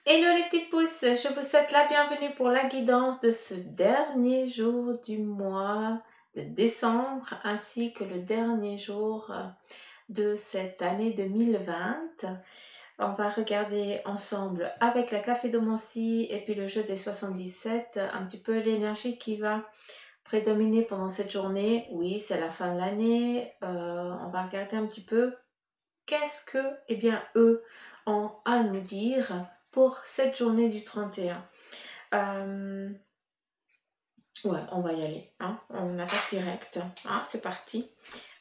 Hello les petites pousses, je vous souhaite la bienvenue pour la guidance de ce dernier jour du mois de décembre ainsi que le dernier jour de cette année 2020. On va regarder ensemble avec la cafédomancie et puis le jeu des 77 un petit peu l'énergie qui va prédominer pendant cette journée. Oui, c'est la fin de l'année, on va regarder un petit peu qu'est-ce que, eh bien, eux ont à nous dire pour cette journée du 31. Ouais, on va y aller. Hein, on attaque direct. Hein, c'est parti.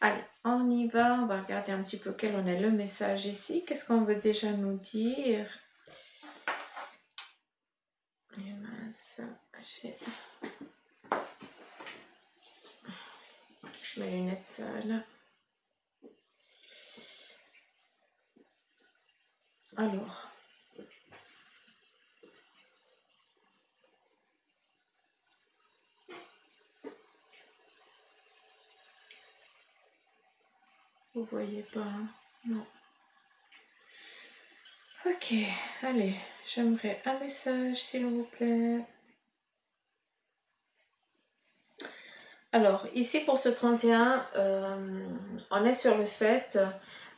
Allez, on y va. On va regarder un petit peu quel en est le message ici. Qu'est-ce qu'on veut déjà nous dire? Et mince, je mets les lunettes sales. Alors. Vous voyez pas, hein? Non. Ok, allez, j'aimerais un message s'il vous plaît. Alors, ici pour ce 31, on est sur le fait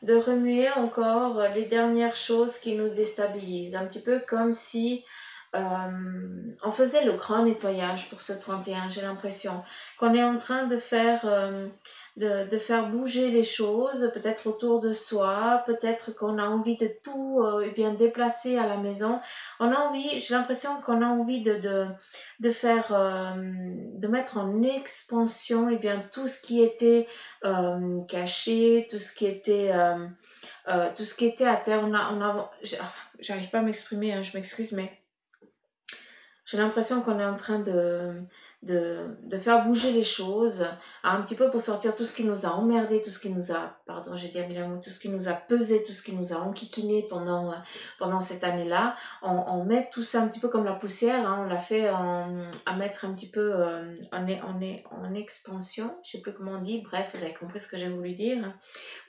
de remuer encore les dernières choses qui nous déstabilisent. Un petit peu comme si on faisait le grand nettoyage pour ce 31. J'ai l'impression qu'on est en train de faire bouger les choses, peut-être autour de soi, peut-être qu'on a envie de tout eh bien déplacer à la maison. On a envie, j'ai l'impression qu'on a envie de faire, de mettre en expansion eh bien tout ce qui était caché, tout ce qui était à terre. J'arrive pas à m'exprimer, hein, je m'excuse, mais j'ai l'impression qu'on est en train de faire bouger les choses un petit peu pour sortir tout ce qui nous a emmerdé, tout ce qui nous a, pardon, j'ai dit un mot, tout ce qui nous a pesé, tout ce qui nous a enquiquiné pendant cette année-là. On met tout ça un petit peu comme la poussière, hein, on l'a fait à mettre un petit peu en expansion, je sais plus comment on dit, bref, vous avez compris ce que j'ai voulu dire,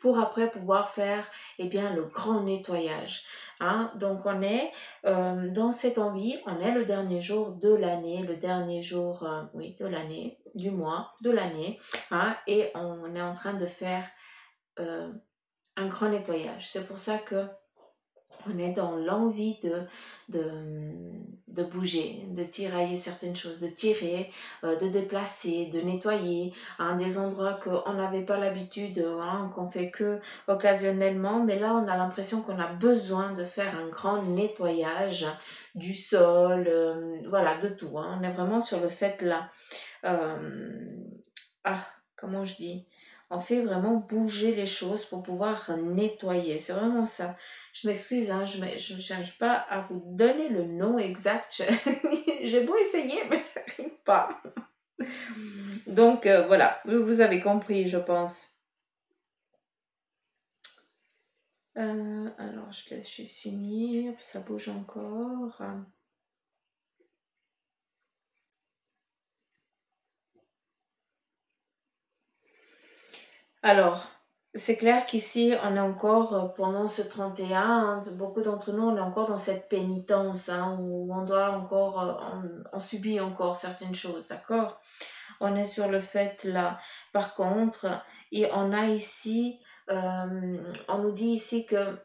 pour après pouvoir faire eh bien, le grand nettoyage. Hein. Donc on est dans cette envie, on est le dernier jour de l'année, le dernier jour oui, de l'année, du mois, de l'année, hein, et on est en train de faire un grand nettoyage. C'est pour ça que on est dans l'envie de bouger, de tirailler certaines choses, de tirer, de déplacer, de nettoyer, hein, des endroits qu'on n'avait pas l'habitude, hein, qu'on fait que occasionnellement, mais là on a l'impression qu'on a besoin de faire un grand nettoyage du sol, voilà, de tout. Hein. On est vraiment sur le fait là. Ah, comment je dis? On fait vraiment bouger les choses pour pouvoir nettoyer. C'est vraiment ça. Je m'excuse, hein, je n'arrive pas à vous donner le nom exact. J'ai beau essayer, mais je n'arrive pas. Donc voilà, vous avez compris, je pense. Alors, je laisse juste finir. Ça bouge encore. Alors, c'est clair qu'ici, on est encore, pendant ce 31, hein, beaucoup d'entre nous, on est encore dans cette pénitence, hein, où on doit encore, on subit encore certaines choses, d'accord? On est sur le fait là. Par contre, et on a ici, on nous dit ici que,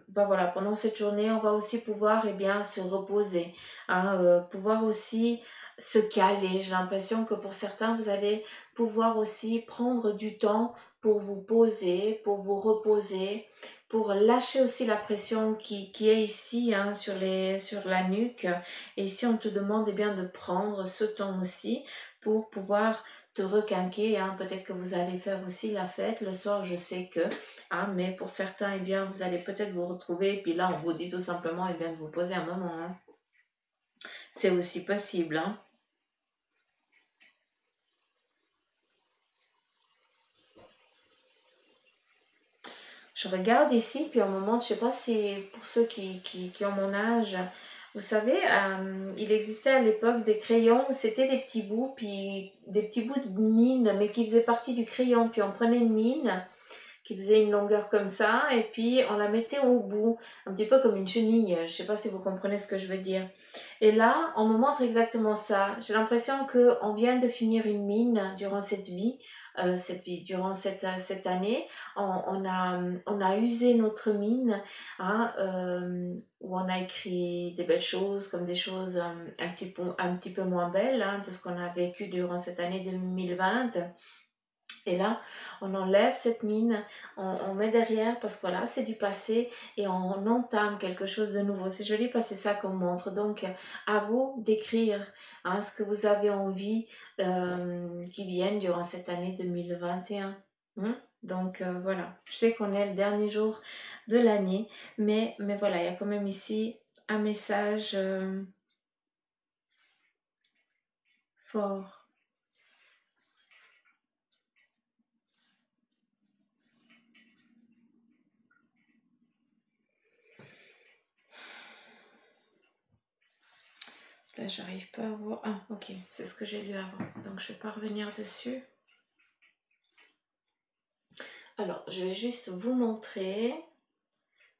ben voilà, pendant cette journée, on va aussi pouvoir, eh bien, se reposer, hein, pouvoir aussi se caler. J'ai l'impression que pour certains, vous allez pouvoir aussi prendre du temps pour vous poser, pour vous reposer, pour lâcher aussi la pression qui est ici, hein, sur la nuque. Et ici, on te demande eh bien, de prendre ce temps aussi pour pouvoir te requinquer. Hein. Peut-être que vous allez faire aussi la fête le soir, je sais que. Hein, mais pour certains, eh bien, vous allez peut-être vous retrouver. Et puis là, on vous dit tout simplement eh bien, de vous poser un moment. Hein. C'est aussi possible. Hein. Je regarde ici, puis au moment, je sais pas si pour ceux qui ont mon âge, vous savez, il existait à l'époque des crayons, c'était des petits bouts, puis des petits bouts de mine, mais qui faisaient partie du crayon. Puis on prenait une mine, qui faisait une longueur comme ça, et puis on la mettait au bout, un petit peu comme une chenille, je sais pas si vous comprenez ce que je veux dire. Et là, on me montre exactement ça. J'ai l'impression qu'on vient de finir une mine durant durant cette année. On a usé notre mine, hein, où on a écrit des belles choses, comme des choses un petit peu moins belles, hein, de ce qu'on a vécu durant cette année 2020. Et là, on enlève cette mine, on met derrière parce que voilà, c'est du passé et on entame quelque chose de nouveau. C'est joli parce que c'est ça qu'on montre. Donc, à vous d'écrire, hein, ce que vous avez envie qui vienne durant cette année 2021. Donc, voilà, je sais qu'on est le dernier jour de l'année, mais voilà, il y a quand même ici un message fort. Là, j'arrive pas à voir. Ah, ok, c'est ce que j'ai lu avant. Donc, je vais pas revenir dessus. Alors, je vais juste vous montrer.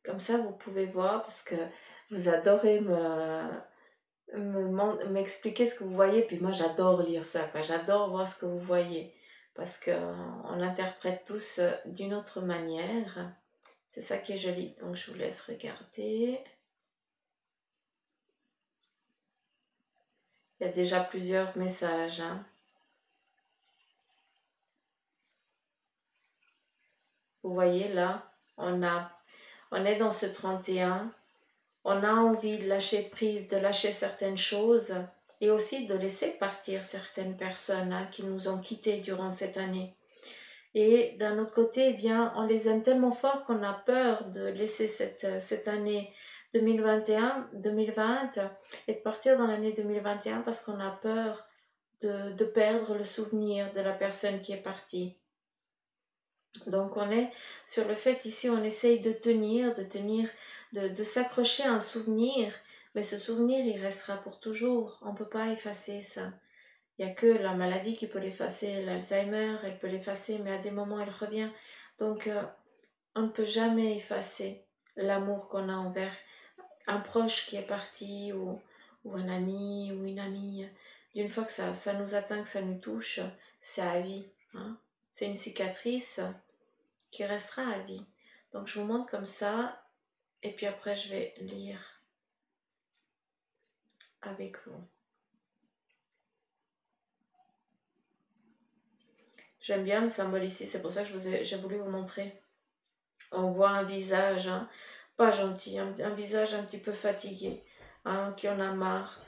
Comme ça, vous pouvez voir parce que vous adorez m'expliquer ce que vous voyez. Puis moi, j'adore lire ça, quoi. J'adore voir ce que vous voyez parce qu'on interprète tous d'une autre manière. C'est ça qui est joli. Donc, je vous laisse regarder. Il y a déjà plusieurs messages, hein. Vous voyez là, on est dans ce 31. On a envie de lâcher prise, de lâcher certaines choses et aussi de laisser partir certaines personnes, hein, qui nous ont quittés durant cette année. Et d'un autre côté, eh bien, on les aime tellement fort qu'on a peur de laisser cette année 2020 et de partir dans l'année 2021 parce qu'on a peur de perdre le souvenir de la personne qui est partie. Donc on est sur le fait ici, on essaye de s'accrocher à un souvenir, mais ce souvenir il restera pour toujours. On ne peut pas effacer ça. Il n'y a que la maladie qui peut l'effacer, l'Alzheimer, elle peut l'effacer, mais à des moments elle revient. Donc on ne peut jamais effacer l'amour qu'on a envers un proche qui est parti ou un ami ou une amie. D'une fois que ça nous atteint, que ça nous touche, c'est à vie, hein. C'est une cicatrice qui restera à vie. Donc je vous montre comme ça et puis après je vais lire avec vous. J'aime bien le symbole ici, c'est pour ça que j'ai voulu vous montrer. On voit un visage, hein, pas gentil, un visage un petit peu fatigué, hein, qui en a marre.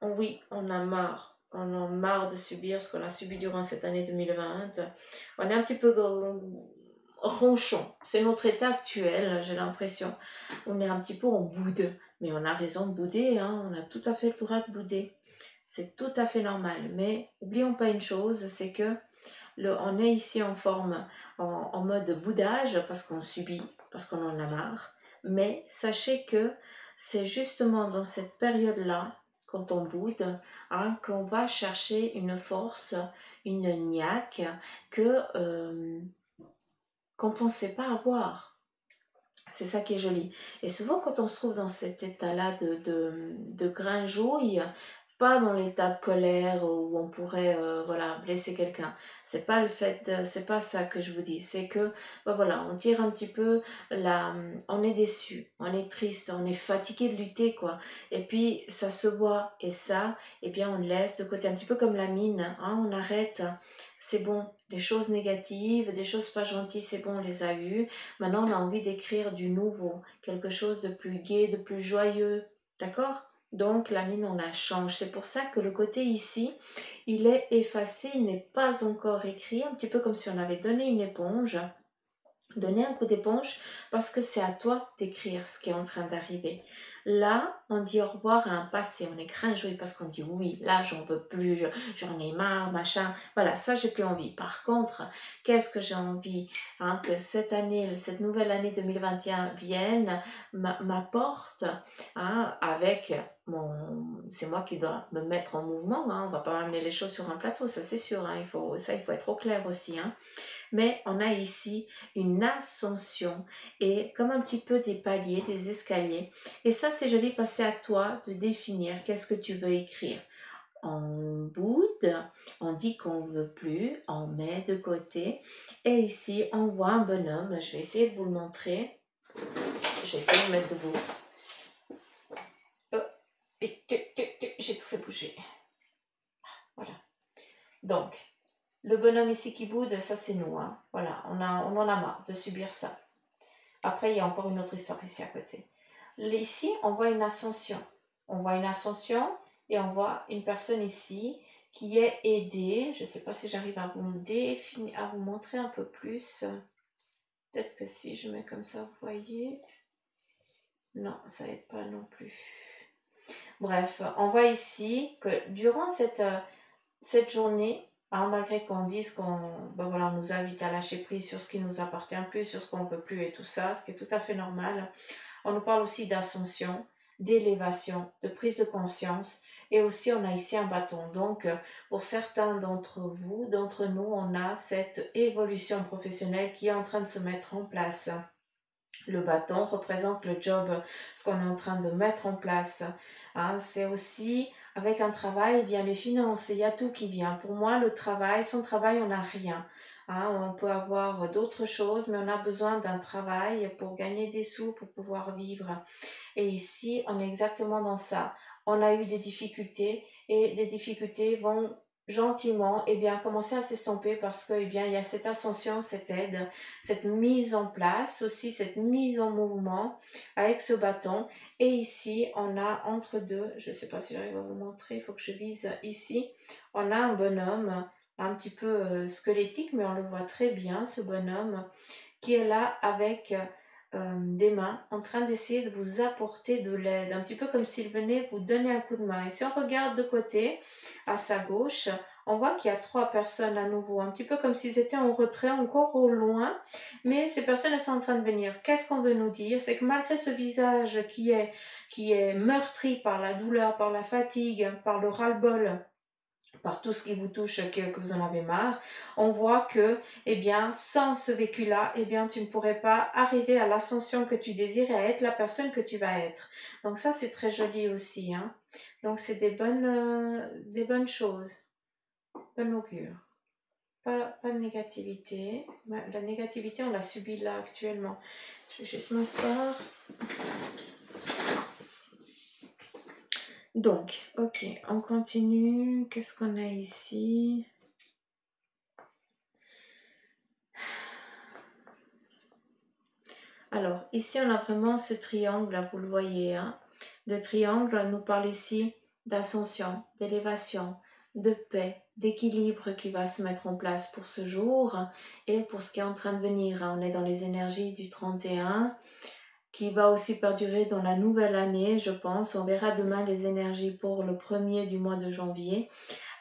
Oui, on a marre. On en a marre de subir ce qu'on a subi durant cette année 2020. On est un petit peu ronchon. C'est notre état actuel, j'ai l'impression. On est un petit peu en boude. Mais on a raison de bouder, hein. On a tout à fait le droit de bouder. C'est tout à fait normal. Mais oublions pas une chose, c'est que on est ici en forme, en mode boudage, parce qu'on subit, parce qu'on en a marre. Mais sachez que c'est justement dans cette période-là, quand on boude, hein, qu'on va chercher une force, une niaque qu'on ne pensait pas avoir. C'est ça qui est joli. Et souvent, quand on se trouve dans cet état-là de grinjouille, pas dans l'état de colère où on pourrait voilà, blesser quelqu'un. C'est pas ça que je vous dis. C'est que ben voilà, on tire un petit peu on est déçu, on est triste, on est fatigué de lutter quoi. Et puis ça se voit et ça, eh bien on le laisse de côté un petit peu comme la mine. Hein, on arrête. C'est bon. Les choses négatives, des choses pas gentilles, c'est bon, on les a eues. Maintenant, on a envie d'écrire du nouveau, quelque chose de plus gai, de plus joyeux. D'accord? Donc, la mine, on la change. C'est pour ça que le côté ici, il est effacé, il n'est pas encore écrit, un petit peu comme si on avait donné une éponge. Donner un coup d'éponge parce que c'est à toi d'écrire ce qui est en train d'arriver. Là, on dit au revoir à un passé, on est grinchouille parce qu'on dit oui, là j'en peux plus, j'en ai marre, machin. Voilà, ça j'ai plus envie. Par contre, qu'est-ce que j'ai envie, hein, que cette année, cette nouvelle année 2021 vienne, m'apporte, hein, avec c'est moi qui dois me mettre en mouvement, hein. On va pas amener les choses sur un plateau, ça c'est sûr, hein. Il faut être au clair aussi, hein. Mais on a ici une ascension et comme un petit peu des paliers, des escaliers. Et ça, c'est joli parce que c'est à toi de définir qu'est-ce que tu veux écrire. On boude, on dit qu'on ne veut plus, on met de côté. Et ici, on voit un bonhomme. Je vais essayer de vous le montrer. Je vais essayer de me mettre debout. Oh, j'ai tout fait bouger. Voilà. Donc, le bonhomme ici qui boude, ça c'est nous. Hein. Voilà, on en a marre de subir ça. Après, il y a encore une autre histoire ici à côté. Ici, on voit une ascension. On voit une ascension et on voit une personne ici qui est aidée. Je ne sais pas si j'arrive à vous définir, à vous montrer un peu plus. Peut-être que si je mets comme ça, vous voyez. Non, ça n'aide pas non plus. Bref, on voit ici que durant cette journée, hein, malgré qu'on dise on nous invite à lâcher prise sur ce qui ne nous appartient plus, sur ce qu'on ne veut plus et tout ça, ce qui est tout à fait normal, on nous parle aussi d'ascension, d'élévation, de prise de conscience et aussi on a ici un bâton. Donc pour certains d'entre vous, d'entre nous, on a cette évolution professionnelle qui est en train de se mettre en place. Le bâton représente le job, ce qu'on est en train de mettre en place. Hein, c'est aussi avec un travail, eh bien les finances, il y a tout qui vient. Pour moi, le travail, sans travail, on n'a rien. Hein, on peut avoir d'autres choses, mais on a besoin d'un travail pour gagner des sous, pour pouvoir vivre. Et ici, on est exactement dans ça. On a eu des difficultés et les difficultés vont gentiment commencer à s'estomper parce que il y a cette ascension, cette aide, cette mise en place, aussi cette mise en mouvement avec ce bâton. Et ici, on a entre deux, je ne sais pas si j'arrive à vous montrer, il faut que je vise ici, on a un bonhomme un petit peu squelettique, mais on le voit très bien, ce bonhomme qui est là avec des mains en train d'essayer de vous apporter de l'aide, un petit peu comme s'il venait vous donner un coup de main. Et si on regarde de côté, à sa gauche, on voit qu'il y a 3 personnes à nouveau, un petit peu comme s'ils étaient en retrait, encore au loin, mais ces personnes, elles sont en train de venir. Qu'est-ce qu'on veut nous dire? C'est que malgré ce visage qui est meurtri par la douleur, par la fatigue, par le ras-le-bol, par tout ce qui vous touche, que vous en avez marre, on voit que, sans ce vécu-là, tu ne pourrais pas arriver à l'ascension que tu désires et à être la personne que tu vas être. Donc ça, c'est très joli aussi, hein. Donc c'est des bonnes choses, bon augure. Pas de négativité. La négativité, on la subit là actuellement. Je vais juste m'asseoir. Donc, ok, on continue. Qu'est-ce qu'on a ici? Alors, ici, on a vraiment ce triangle, vous le voyez. Hein. Le triangle nous parle ici d'ascension, d'élévation, de paix, d'équilibre qui va se mettre en place pour ce jour et pour ce qui est en train de venir. Hein. On est dans les énergies du 31 qui va aussi perdurer dans la nouvelle année, je pense. On verra demain les énergies pour le 1er du mois de janvier.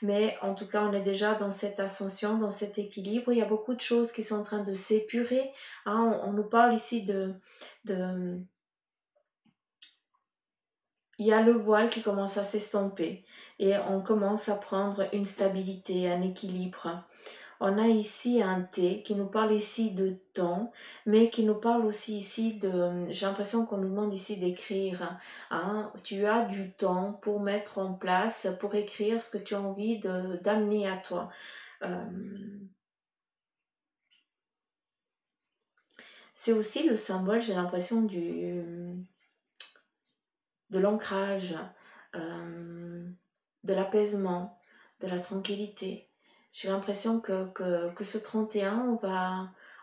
Mais en tout cas, on est déjà dans cette ascension, dans cet équilibre. Il y a beaucoup de choses qui sont en train de s'épurer. Hein, on nous parle ici il y a le voile qui commence à s'estomper et on commence à prendre une stabilité, un équilibre. On a ici un thé qui nous parle ici de temps, mais qui nous parle aussi ici de... J'ai l'impression qu'on nous demande ici d'écrire. Hein. Tu as du temps pour mettre en place, pour écrire ce que tu as envie d'amener à toi. C'est aussi le symbole, j'ai l'impression, de l'ancrage, de l'apaisement, de la tranquillité. J'ai l'impression que ce 31,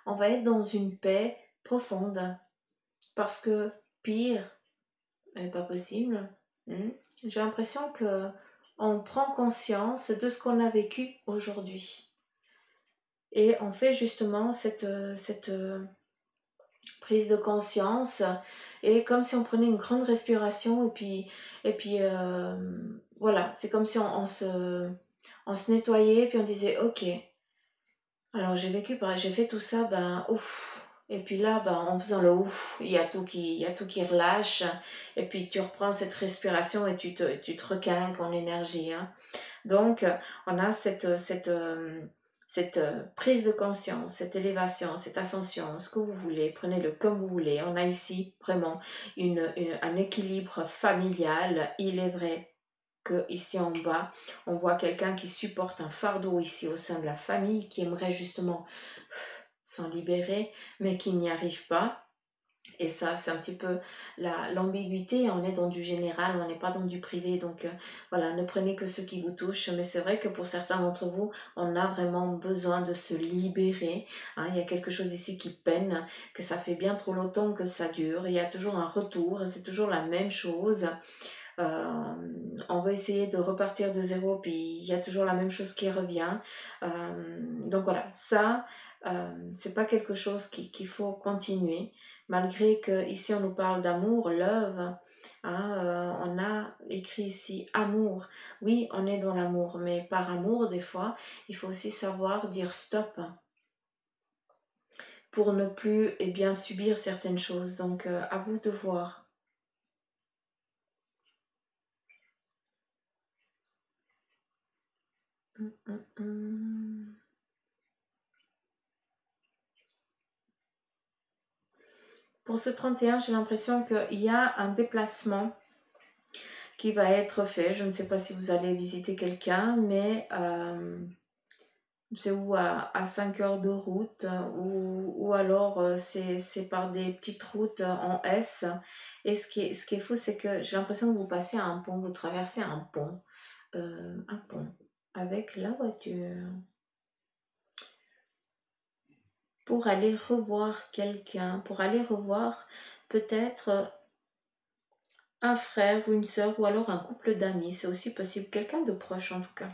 on va être dans une paix profonde. Parce que pire n'est pas possible. J'ai l'impression que on prend conscience de ce qu'on a vécu aujourd'hui. Et on fait justement cette prise de conscience et comme si on prenait une grande respiration et puis voilà, c'est comme si on se nettoyait et puis on disait ok, alors j'ai fait tout ça, ben ouf, Et puis là, ben, en faisant le ouf, il y a tout qui relâche. Et puis tu reprends cette respiration et tu te requinques en énergie, hein. Donc, on a cette prise de conscience, cette élévation, cette ascension, ce que vous voulez, prenez-le comme vous voulez. On a ici vraiment un équilibre familial. Il est vrai que ici en bas, on voit quelqu'un qui supporte un fardeau ici au sein de la famille, qui aimerait justement s'en libérer, mais qui n'y arrive pas. Et ça, c'est un petit peu l'ambiguïté. On est dans du général, on n'est pas dans du privé. Donc voilà, ne prenez que ce qui vous touche. Mais c'est vrai que pour certains d'entre vous, on a vraiment besoin de se libérer, hein. Il y a quelque chose ici qui peine, que ça fait bien trop longtemps que ça dure. Il y a toujours un retour, c'est toujours la même chose. Euh, on va essayer de repartir de zéro, puis il y a toujours la même chose qui revient. Donc voilà, ça, c'est pas quelque chose qu'il faut continuer, malgré que ici on nous parle d'amour, love. Hein, on a écrit ici amour. Oui, on est dans l'amour, mais par amour, des fois, il faut aussi savoir dire stop pour ne plus bien subir certaines choses. Donc, à vous de voir. Hum, hum, hum. Pour ce 31, j'ai l'impression qu'il y a un déplacement qui va être fait. Je ne sais pas si vous allez visiter quelqu'un, mais c'est où à 5 heures de route ou alors c'est par des petites routes en S. Et ce qui est fou, c'est que j'ai l'impression que vous passez à un pont, vous traversez un pont avec la voiture pour aller revoir quelqu'un, pour aller revoir peut-être un frère ou une sœur ou alors un couple d'amis, c'est aussi possible, quelqu'un de proche en tout cas.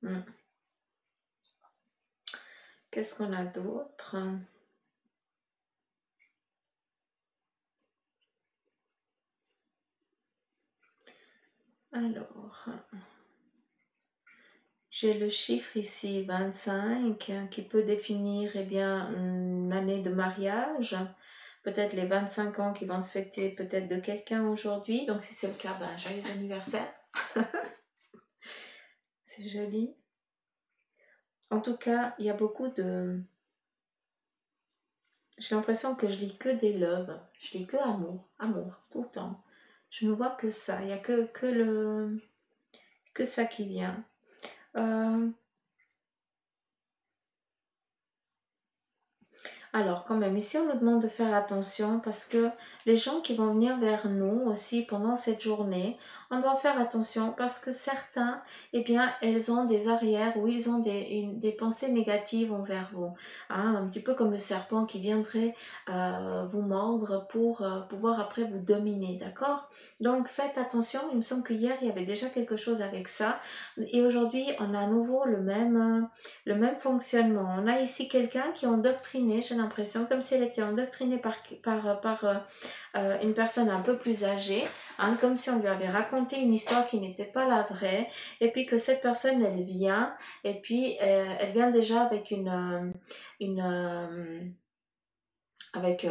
Hmm. Qu'est-ce qu'on a d'autre? Alors, j'ai le chiffre ici 25 qui peut définir bien une année de mariage, peut-être les 25 ans qui vont se fêter peut-être de quelqu'un aujourd'hui. Donc si c'est le cas, ben, joyeux anniversaire. C'est joli. En tout cas, il y a beaucoup de... J'ai l'impression que je lis que des loves. Je lis que amour, amour, tout le temps. Je ne vois que ça. Il n'y a que ça qui vient. Euh, Alors, quand même, ici, on nous demande de faire attention parce que les gens qui vont venir vers nous aussi pendant cette journée, on doit faire attention parce que certains, eh bien, elles ont des arrières ou ils ont des pensées négatives envers vous. Hein, un petit peu comme le serpent qui viendrait vous mordre pour pouvoir après vous dominer, d'accord? Donc, faites attention. Il me semble qu'hier, il y avait déjà quelque chose avec ça. Et aujourd'hui, on a à nouveau le même fonctionnement. On a ici quelqu'un qui est endoctriné, j'ai l'impression, comme si elle était endoctrinée par une personne un peu plus âgée, hein, comme si on lui avait raconté une histoire qui n'était pas la vraie, et puis que cette personne, elle vient, et puis elle vient déjà avec une avec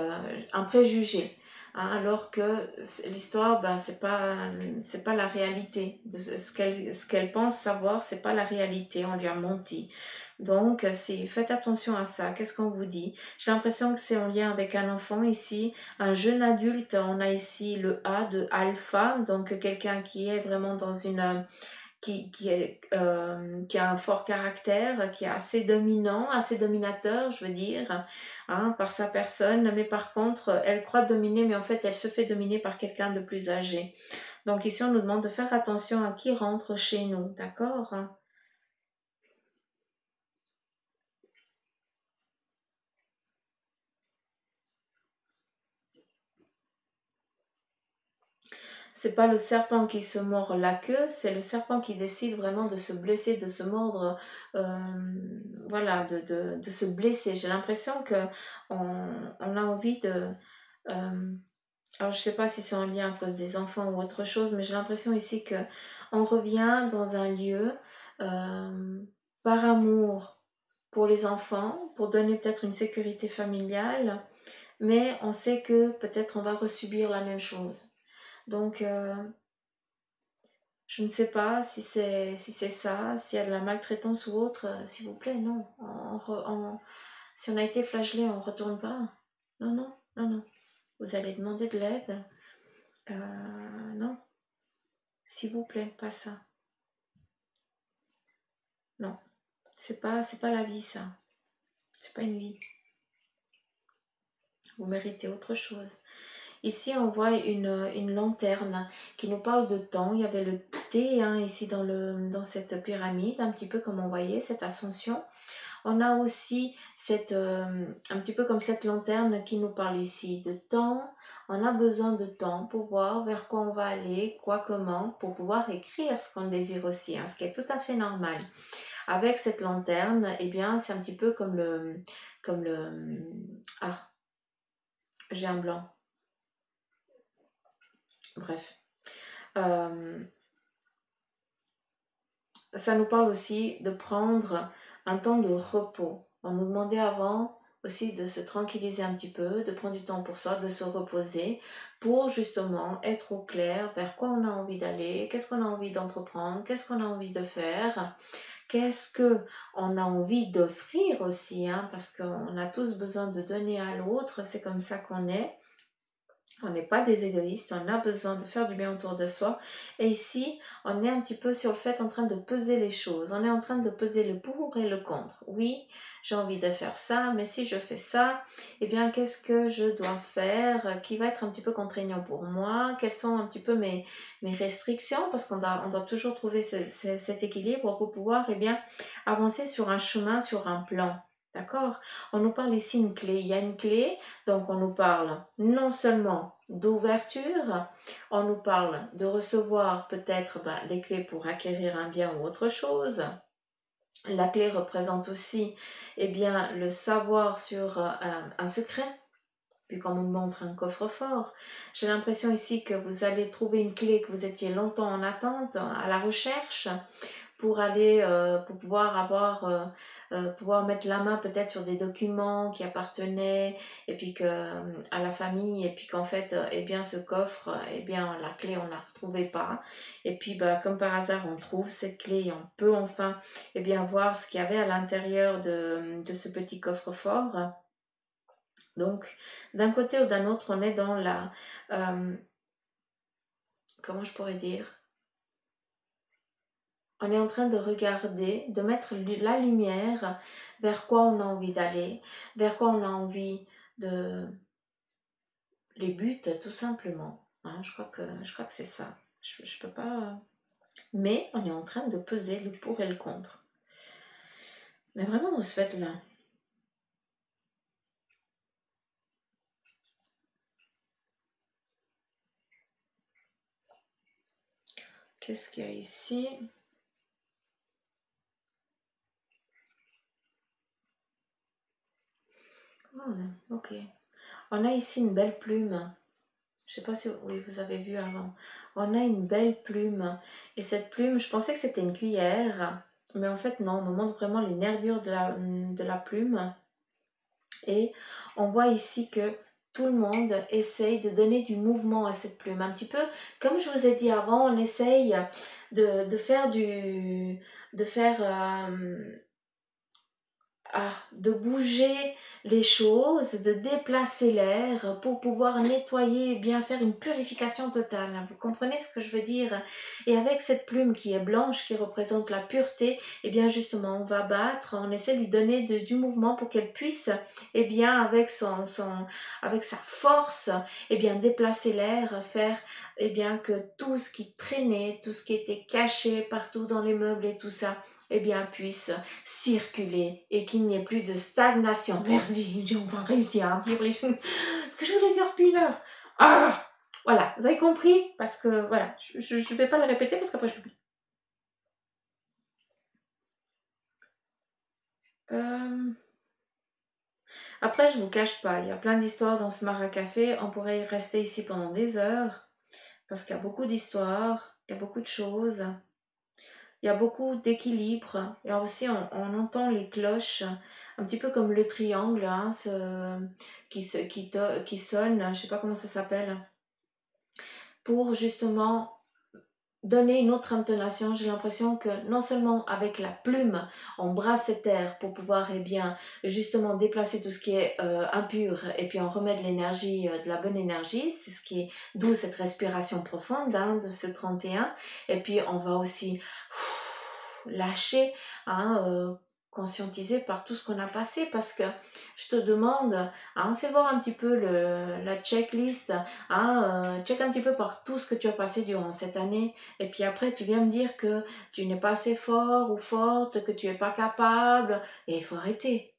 un préjugé. Hein, alors que l'histoire, ben, c'est pas la réalité. Ce qu'elle pense savoir, c'est pas la réalité. On lui a menti. Donc, faites attention à ça. Qu'est-ce qu'on vous dit? J'ai l'impression que c'est en lien avec un enfant ici, un jeune adulte. On a ici le A de alpha, donc quelqu'un qui est vraiment dans qui a un fort caractère, qui est assez dominant, assez dominateur, je veux dire, hein, par sa personne, mais par contre, elle croit dominer, mais en fait, elle se fait dominer par quelqu'un de plus âgé. Donc ici, on nous demande de faire attention à qui rentre chez nous, d'accord? C'est pas le serpent qui se mord la queue, c'est le serpent qui décide vraiment de se blesser, de se mordre, voilà, de se blesser. J'ai l'impression que on a envie de... euh, alors, je sais pas si c'est en lien à cause des enfants ou autre chose, mais j'ai l'impression ici que on revient dans un lieu euh, par amour. pour les enfants, pour donner peut-être une sécurité familiale, mais on sait que peut-être on va resubir la même chose. Donc, je ne sais pas si c'est ça, s'il y a de la maltraitance ou autre, s'il vous plaît, non. Si on a été flagellé, on ne retourne pas. Non, non, non, non. Vous allez demander de l'aide. Non, s'il vous plaît, pas ça. Non, c'est pas la vie, ça. C'est pas une vie. Vous méritez autre chose. Ici, on voit une lanterne qui nous parle de temps. Il y avait le T hein, ici dans cette pyramide, un petit peu comme on voyait, cette ascension. On a aussi un petit peu comme cette lanterne qui nous parle ici de temps. On a besoin de temps pour voir vers quoi on va aller, quoi, comment, pour pouvoir écrire ce qu'on désire aussi, hein, ce qui est tout à fait normal. Avec cette lanterne, eh bien, c'est un petit peu comme le, ah, j'ai un blanc. Bref. Ça nous parle aussi de prendre un temps de repos. On nous demandait avant aussi de se tranquilliser un petit peu, de prendre du temps pour soi, de se reposer, pour justement être au clair vers quoi on a envie d'aller, qu'est-ce qu'on a envie d'entreprendre, qu'est-ce qu'on a envie de faire, qu'est-ce que on a envie d'offrir aussi, hein, parce qu'on a tous besoin de donner à l'autre, c'est comme ça qu'on est. On n'est pas des égoïstes, on a besoin de faire du bien autour de soi. Et ici, on est un petit peu sur le fait en train de peser les choses. On est en train de peser le pour et le contre. Oui, j'ai envie de faire ça, mais si je fais ça, eh bien, qu'est-ce que je dois faire qui va être un petit peu contraignant pour moi? Quelles sont un petit peu mes restrictions? Parce on doit toujours trouver cet équilibre pour pouvoir, eh bien, avancer sur un chemin, sur un plan. D'accord? On nous parle ici une clé. Il y a une clé donc on nous parle non seulement d'ouverture, on nous parle de recevoir peut-être les clés pour acquérir un bien ou autre chose. La clé représente aussi eh bien, le savoir sur un secret, puis qu'on nous montre un coffre-fort. J'ai l'impression ici que vous allez trouver une clé que vous étiez longtemps en attente, à la recherche, pour aller, pour pouvoir pouvoir mettre la main peut-être sur des documents qui appartenaient et puis que à la famille et puis qu'en fait, eh bien ce coffre, eh bien la clé on la retrouvait pas et puis comme par hasard on trouve cette clé et on peut enfin, eh bien voir ce qu'il y avait à l'intérieur de ce petit coffre-fort. Donc d'un côté ou d'un autre, on est dans comment je pourrais dire? On est en train de regarder, de mettre la lumière vers quoi on a envie d'aller, vers quoi on a envie de... Les buts, tout simplement. Hein, je crois que c'est ça. Je peux pas... Mais on est en train de peser le pour et le contre. On est vraiment dans ce fait-là. Qu'est-ce qu'il y a ici? Oh, ok. On a ici une belle plume. Je sais pas si oui, vous avez vu avant. On a une belle plume. Et cette plume, je pensais que c'était une cuillère. Mais en fait, non, on me montre vraiment les nervures de la plume. Et on voit ici que tout le monde essaye de donner du mouvement à cette plume. Un petit peu, comme je vous ai dit avant, on essaye de faire de faire de bouger les choses, de déplacer l'air pour pouvoir nettoyer et bien faire une purification totale. Vous comprenez ce que je veux dire? Et avec cette plume qui est blanche, qui représente la pureté, et bien justement, on va battre, on essaie de lui donner du mouvement pour qu'elle puisse, et bien avec avec sa force, et bien déplacer l'air, faire, et bien que tout ce qui traînait, tout ce qui était caché partout dans les meubles et tout ça, eh bien, puisse circuler et qu'il n'y ait plus de stagnation. Merde, j'ai enfin réussi à dire ce que je voulais dire depuis une heure. Ah, voilà, vous avez compris? Parce que, voilà, je ne vais pas le répéter parce qu'après je l'oublie. Euh, Après, je vous cache pas, il y a plein d'histoires dans ce Mara Café. On pourrait y rester ici pendant des heures parce qu'il y a beaucoup d'histoires, il y a beaucoup de choses. il y a beaucoup d'équilibre. Et aussi, on entend les cloches, un petit peu comme le triangle, hein, qui sonne, je ne sais pas comment ça s'appelle, pour justement donner une autre intonation. J'ai l'impression que non seulement avec la plume, on brasse cette air pour pouvoir bien justement déplacer tout ce qui est impur et puis on remet de l'énergie, de la bonne énergie, c'est ce qui est d'où cette respiration profonde hein, de ce 31. Et puis on va aussi lâcher, hein, conscientiser par tout ce qu'on a passé parce que je te demande, hein, fais voir un petit peu la checklist, hein, check un petit peu par tout ce que tu as passé durant cette année et puis après, tu viens me dire que tu n'es pas assez fort ou forte, que tu n'es pas capable. Et il faut arrêter.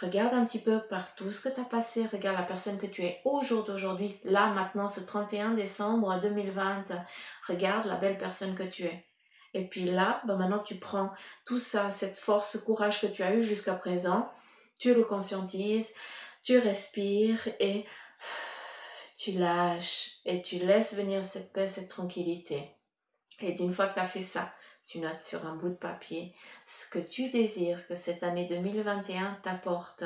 Regarde un petit peu par tout ce que tu as passé. Regarde la personne que tu es au jour d'aujourd'hui. Là, maintenant, ce 31 décembre 2020. Regarde la belle personne que tu es. Et puis là, ben maintenant, tu prends tout ça, cette force, ce courage que tu as eu jusqu'à présent. Tu le conscientises, tu respires et tu lâches. Et tu laisses venir cette paix, cette tranquillité. Et d'une fois que tu as fait ça, tu notes sur un bout de papier ce que tu désires que cette année 2021 t'apporte.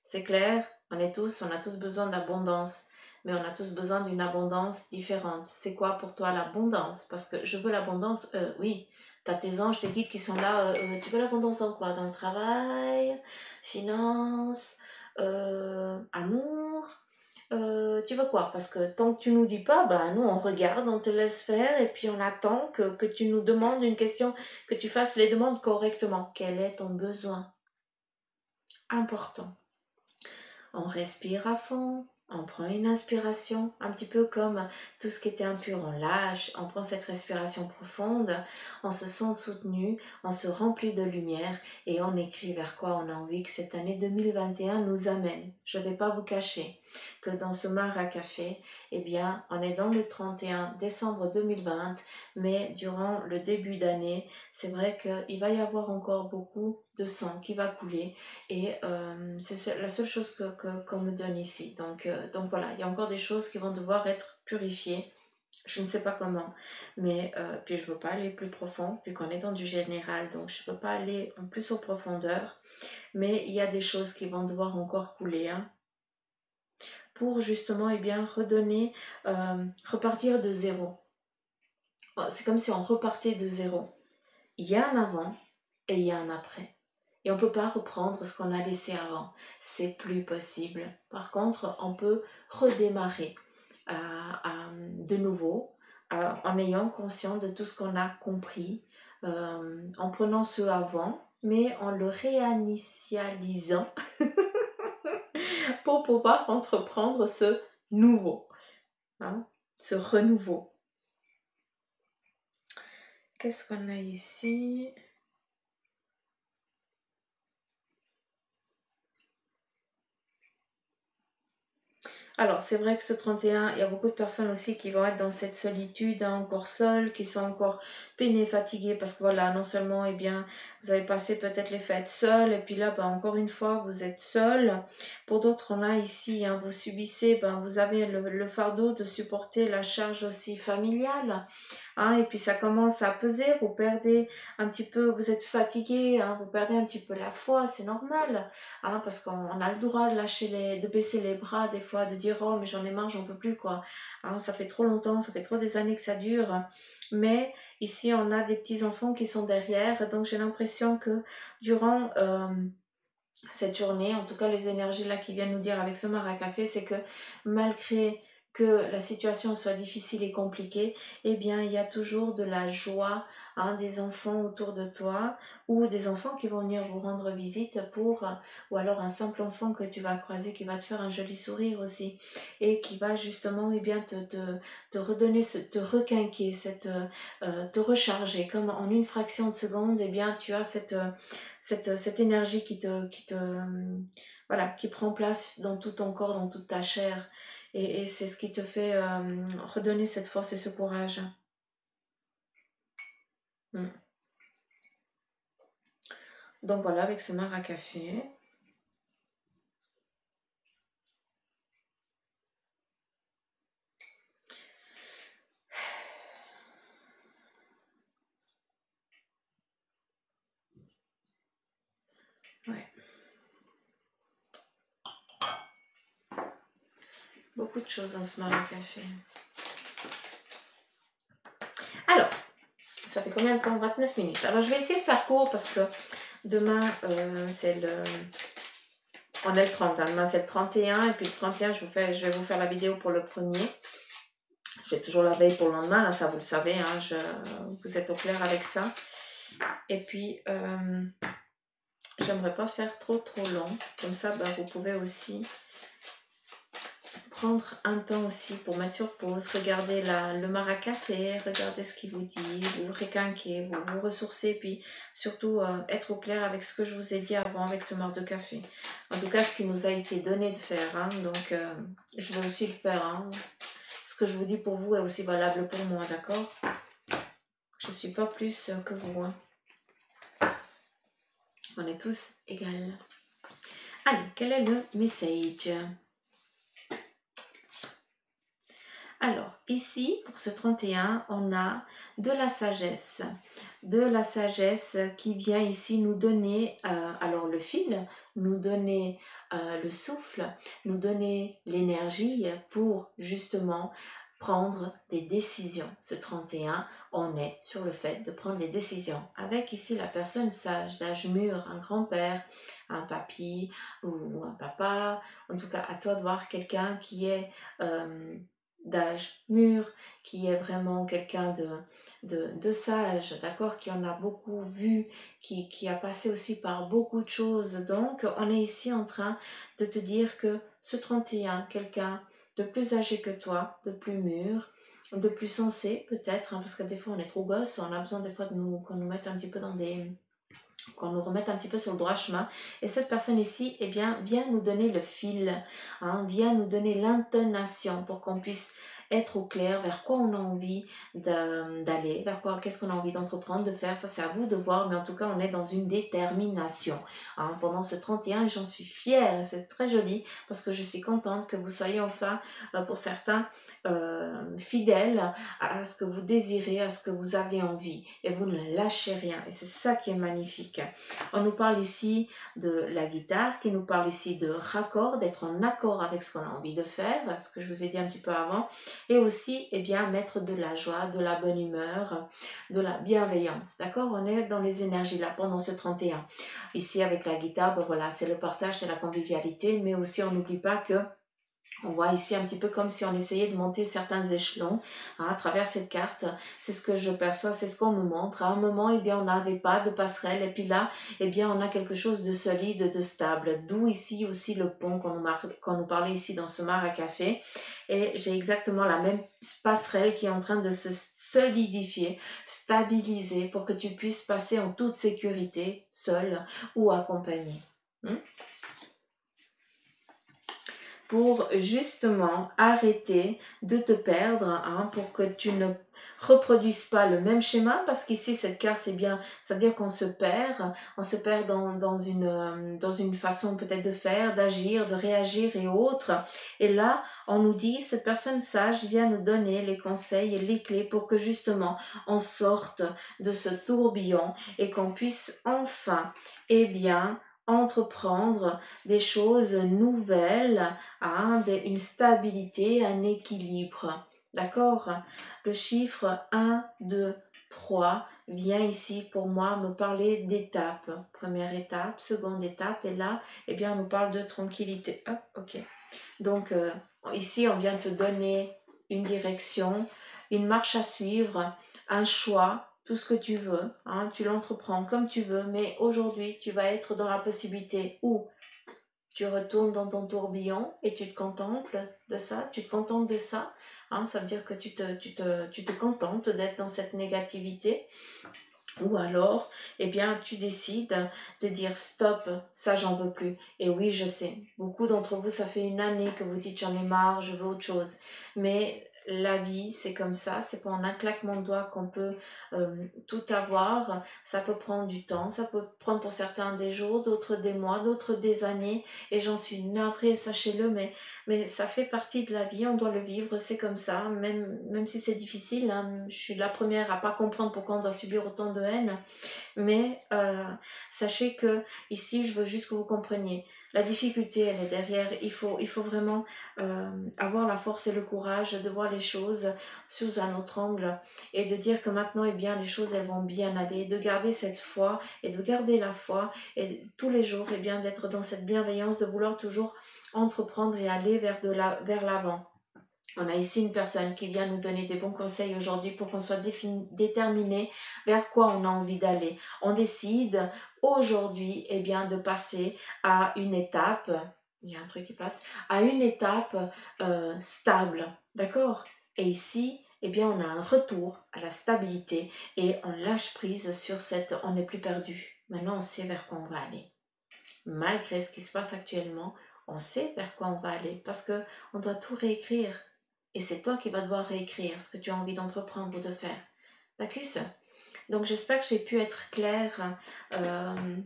C'est clair, on a tous besoin d'abondance, mais on a tous besoin d'une abondance différente. C'est quoi pour toi l'abondance? Parce que je veux l'abondance, oui. Tu as tes anges, tes guides qui sont là. Tu veux l'abondance dans quoi? Dans le travail, finance, amour, tu veux quoi? Parce que tant que tu nous dis pas, ben nous on regarde, on te laisse faire et puis on attend que tu nous demandes une question, que tu fasses les demandes correctement. Quel est ton besoin? Important. On respire à fond, on prend une inspiration, un petit peu comme tout ce qui était impur, on lâche, on prend cette respiration profonde, on se sent soutenu, on se remplit de lumière et on écrit vers quoi on a envie que cette année 2021 nous amène. Je ne vais pas vous cacher que dans ce mar à café, eh bien, on est dans le 31 décembre 2020, mais durant le début d'année, c'est vrai qu'il va y avoir encore beaucoup de sang qui va couler et c'est la seule chose qu'on me donne ici. Donc voilà, il y a encore des choses qui vont devoir être purifiées. Je ne sais pas comment, mais puis je ne veux pas aller plus profond, vu qu'on est dans du général, donc je ne peux pas aller en plus en profondeur. Mais il y a des choses qui vont devoir encore couler, hein, pour justement bien redonner, repartir de zéro. C'est comme si on repartait de zéro. Il y a un avant et il y a un après. Et on ne peut pas reprendre ce qu'on a laissé avant. C'est plus possible. Par contre, on peut redémarrer de nouveau en ayant conscience de tout ce qu'on a compris, en prenant ce avant, mais en le réinitialisant pour pouvoir entreprendre ce nouveau, hein, ce renouveau. Qu'est-ce qu'on a ici? Alors, c'est vrai que ce 31, il y a beaucoup de personnes aussi qui vont être dans cette solitude, hein, encore seules, qui sont encore peinées, fatiguées, parce que voilà, non seulement, vous avez passé peut-être les fêtes seules, et puis là, encore une fois, vous êtes seuls. Pour d'autres, on a ici, hein, vous subissez, vous avez le fardeau de supporter la charge aussi familiale, hein, et puis ça commence à peser, vous perdez un petit peu, vous êtes fatigué, hein, vous perdez un petit peu la foi, c'est normal, hein, parce qu'on a le droit de de baisser les bras des fois, de dire oh mais j'en ai marre, j'en peux plus quoi. Hein, ça fait trop longtemps, ça fait trop des années que ça dure. Mais ici on a des petits enfants qui sont derrière, donc j'ai l'impression que durant cette journée, en tout cas les énergies là qui viennent nous dire avec ce maracafé, c'est que malgré que la situation soit difficile et compliquée, eh bien il y a toujours de la joie, hein, des enfants autour de toi ou des enfants qui vont venir vous rendre visite ou alors un simple enfant que tu vas croiser qui va te faire un joli sourire aussi et qui va justement te redonner, te requinquer, te recharger comme en une fraction de seconde, eh bien tu as cette énergie voilà, qui prend place dans tout ton corps, dans toute ta chair. Et c'est ce qui te fait redonner cette force et ce courage. Mm. Donc voilà, avec ce mar à café. Beaucoup de choses dans ce Mara Café. Alors, ça fait combien de temps? 29 minutes. Alors, je vais essayer de faire court parce que demain, c'est le... On est le 30, hein. Demain c'est le 31 et puis le 31 je vais vous faire la vidéo pour le premier. J'ai toujours la veille pour le lendemain, là, ça vous le savez, hein, vous êtes au clair avec ça. Et puis j'aimerais pas faire trop long, comme ça ben, vous pouvez aussi prendre un temps aussi pour mettre sur pause, regarder le Mara Café, regarder ce qu'il vous dit, vous requinquer, vous ressourcer, puis surtout être au clair avec ce que je vous ai dit avant avec ce mar de café. En tout cas, ce qui nous a été donné de faire, hein, donc je vais aussi le faire. Hein. Ce que je vous dis pour vous est aussi valable pour moi, d'accord? Je ne suis pas plus que vous. Hein. On est tous égales. Allez, quel est le message? Alors, ici, pour ce 31, on a de la sagesse. De la sagesse qui vient ici nous donner, alors le fil, nous donner le souffle, nous donner l'énergie pour justement prendre des décisions. Ce 31, on est sur le fait de prendre des décisions. Avec ici la personne sage, d'âge mûr, un grand-père, un papy ou un papa. En tout cas, à toi de voir quelqu'un qui est... d'âge mûr, qui est vraiment quelqu'un de sage, d'accord, qui en a beaucoup vu, qui a passé aussi par beaucoup de choses. Donc, on est ici en train de te dire que ce 31, quelqu'un de plus âgé que toi, de plus mûr, de plus sensé peut-être, hein, parce que des fois on est trop gosse, on a besoin des fois qu'on nous mette un petit peu dans des... qu'on nous remette un petit peu sur le droit chemin. Et cette personne ici, eh bien, vient nous donner le fil, hein, vient nous donner l'intonation pour qu'on puisse être au clair vers quoi on a envie d'aller, vers quoi, qu'est-ce qu'on a envie d'entreprendre, de faire. Ça, c'est à vous de voir, mais en tout cas, on est dans une détermination. Hein, pendant ce 31, j'en suis fière, c'est très joli, parce que je suis contente que vous soyez enfin, pour certains, fidèles à ce que vous désirez, à ce que vous avez envie. Et vous ne lâchez rien. Et c'est ça qui est magnifique. On nous parle ici de la guitare, qui nous parle ici de raccord, d'être en accord avec ce qu'on a envie de faire, ce que je vous ai dit un petit peu avant. Et aussi, eh bien, mettre de la joie, de la bonne humeur, de la bienveillance. D'accord? On est dans les énergies là pendant ce 31. Ici, avec la guitare, ben voilà, c'est le partage, c'est la convivialité, mais aussi on n'oublie pas que on voit ici un petit peu comme si on essayait de monter certains échelons, hein, à travers cette carte. C'est ce que je perçois, c'est ce qu'on me montre. À un moment, eh bien, on n'avait pas de passerelle et puis là, eh bien, on a quelque chose de solide, de stable. D'où ici aussi le pont qu'on nous parlait ici dans ce mar à café. Et j'ai exactement la même passerelle qui est en train de se solidifier, stabiliser pour que tu puisses passer en toute sécurité, seul ou accompagné. Pour justement arrêter de te perdre, hein, pour que tu ne reproduises pas le même schéma, parce qu'ici cette carte, eh bien, ça veut dire qu'on se perd dans une façon peut-être de faire, d'agir, de réagir et autres. Et là, on nous dit, cette personne sage vient nous donner les conseils et les clés pour que justement on sorte de ce tourbillon et qu'on puisse enfin, eh bien, entreprendre des choses nouvelles, hein, une stabilité, un équilibre. D'accord? Le chiffre 1, 2, 3 vient ici pour moi me parler d'étapes. Première étape, seconde étape, et là, eh bien, on nous parle de tranquillité. Hop, ok. Donc, ici, on vient te donner une direction, une marche à suivre, un choix, tout ce que tu veux. Hein, tu l'entreprends comme tu veux, mais aujourd'hui, tu vas être dans la possibilité où tu retournes dans ton tourbillon et tu te contemples de ça, tu te contentes de ça. Hein, ça veut dire que tu te contentes d'être dans cette négativité. Ou alors, eh bien, tu décides de dire stop, ça j'en veux plus. Et oui, je sais, beaucoup d'entre vous, ça fait une année que vous dites j'en ai marre, je veux autre chose. Mais la vie, c'est comme ça, c'est pas en un claquement de doigts qu'on peut tout avoir. Ça peut prendre du temps, ça peut prendre pour certains des jours, d'autres des mois, d'autres des années. Et j'en suis navrée, sachez-le, mais ça fait partie de la vie, on doit le vivre, c'est comme ça, même si c'est difficile. Hein, je suis la première à pas comprendre pourquoi on doit subir autant de haine, mais sachez que ici, je veux juste que vous compreniez. La difficulté, elle est derrière. Il faut vraiment avoir la force et le courage de voir les choses sous un autre angle et de dire que maintenant, eh bien, les choses, elles vont bien aller. De garder cette foi et de garder la foi et tous les jours, eh bien, d'être dans cette bienveillance, de vouloir toujours entreprendre et aller vers l'avant. On a ici une personne qui vient nous donner des bons conseils aujourd'hui pour qu'on soit déterminé vers quoi on a envie d'aller. On décide aujourd'hui eh bien, de passer à une étape, il y a un truc qui passe, à une étape stable, d'accord? Et ici, eh bien, on a un retour à la stabilité et on lâche prise sur cette, on n'est plus perdu. Maintenant, on sait vers quoi on va aller. Malgré ce qui se passe actuellement, on sait vers quoi on va aller parce que on doit tout réécrire. Et c'est toi qui vas devoir réécrire ce que tu as envie d'entreprendre ou de faire. D'accord? Donc j'espère que j'ai pu être claire euh,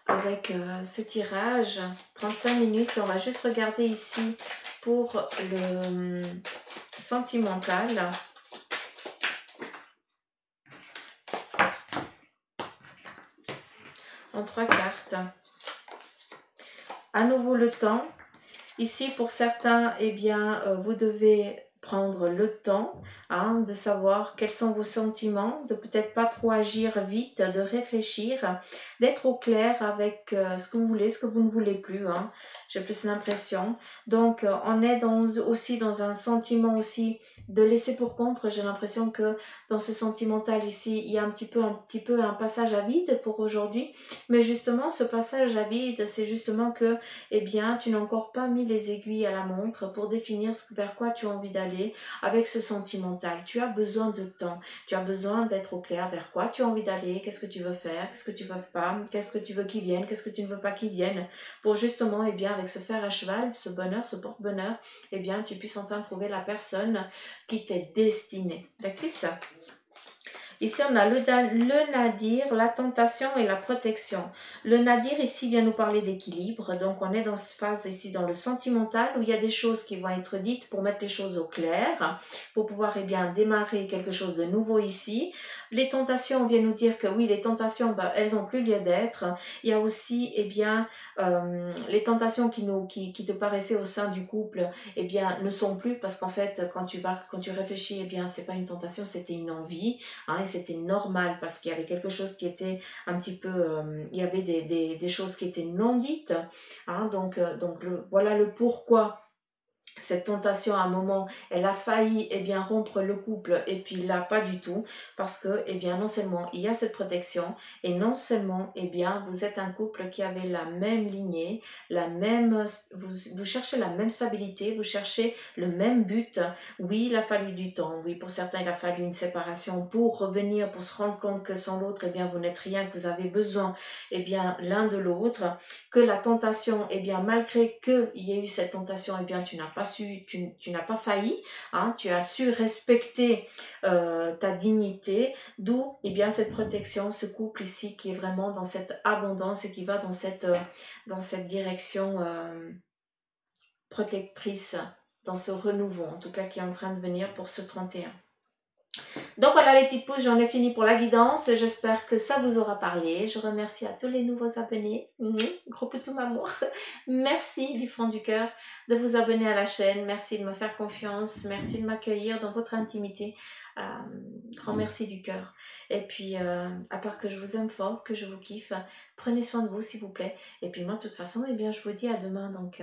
avec ce tirage. 35 minutes, on va juste regarder ici pour le sentimental. En 3 cartes. À nouveau le temps. Ici, pour certains, eh bien, vous devez prendre le temps de savoir quels sont vos sentiments, de peut-être pas trop agir vite, de réfléchir, d'être au clair avec ce que vous voulez, ce que vous ne voulez plus. J'ai plus l'impression. Donc, on est aussi dans un sentiment aussi de laisser pour contre. J'ai l'impression que dans ce sentimental ici, il y a un petit peu un passage à vide pour aujourd'hui. Mais justement, ce passage à vide, c'est justement que eh bien, tu n'as encore pas mis les aiguilles à la montre pour définir vers quoi tu as envie d'aller avec ce sentimental. Tu as besoin de temps, tu as besoin d'être au clair vers quoi tu as envie d'aller, qu'est-ce que tu veux faire, qu'est-ce que tu veux pas, qu'est-ce que tu veux qu'il vienne, qu'est-ce que tu ne veux pas qu'il vienne, pour justement, eh bien, avec ce fer à cheval, ce bonheur, ce porte-bonheur, eh bien, tu puisses enfin trouver la personne qui t'est destinée. D'accord ça? Ici, on a le nadir, la tentation et la protection. Le nadir, ici, vient nous parler d'équilibre. Donc, on est dans cette phase ici, dans le sentimental, où il y a des choses qui vont être dites pour mettre les choses au clair, pour pouvoir, eh bien, démarrer quelque chose de nouveau ici. Les tentations, on vient nous dire que oui, les tentations, elles n'ont plus lieu d'être. Il y a aussi, eh bien, les tentations qui te paraissaient au sein du couple, eh bien, ne sont plus parce qu'en fait, quand tu réfléchis, eh bien, c'est pas une tentation, c'était une envie. Et c'était normal parce qu'il y avait quelque chose qui était un petit peu, il y avait des choses qui étaient non dites, donc voilà le pourquoi cette tentation à un moment, elle a failli eh bien, rompre le couple et puis là pas du tout parce que eh bien, non seulement il y a cette protection et non seulement eh bien, vous êtes un couple qui avait la même lignée, vous cherchez la même stabilité, vous cherchez le même but. Oui, il a fallu du temps, oui pour certains il a fallu une séparation pour revenir, pour se rendre compte que sans l'autre eh bien, vous n'êtes rien, que vous avez besoin eh bien, l'un de l'autre, que la tentation eh bien, malgré qu'il y ait eu cette tentation eh bien, tu n'as pas failli, tu as su respecter ta dignité, d'où eh bien, cette protection, ce couple ici qui est vraiment dans cette abondance et qui va dans cette direction protectrice, dans ce renouveau en tout cas qui est en train de venir pour ce 31. Donc voilà les petites pouces, j'en ai fini pour la guidance. J'espère que ça vous aura parlé. Je remercie à tous les nouveaux abonnés. Gros poutou m'amour. Merci du fond du cœur de vous abonner à la chaîne. Merci de me faire confiance. Merci de m'accueillir dans votre intimité. Grand merci du cœur. Et puis, à part que je vous aime fort, que je vous kiffe, prenez soin de vous s'il vous plaît. Et puis moi, de toute façon, eh bien, je vous dis à demain. Donc,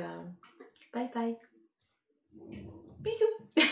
bye bye. Bisous.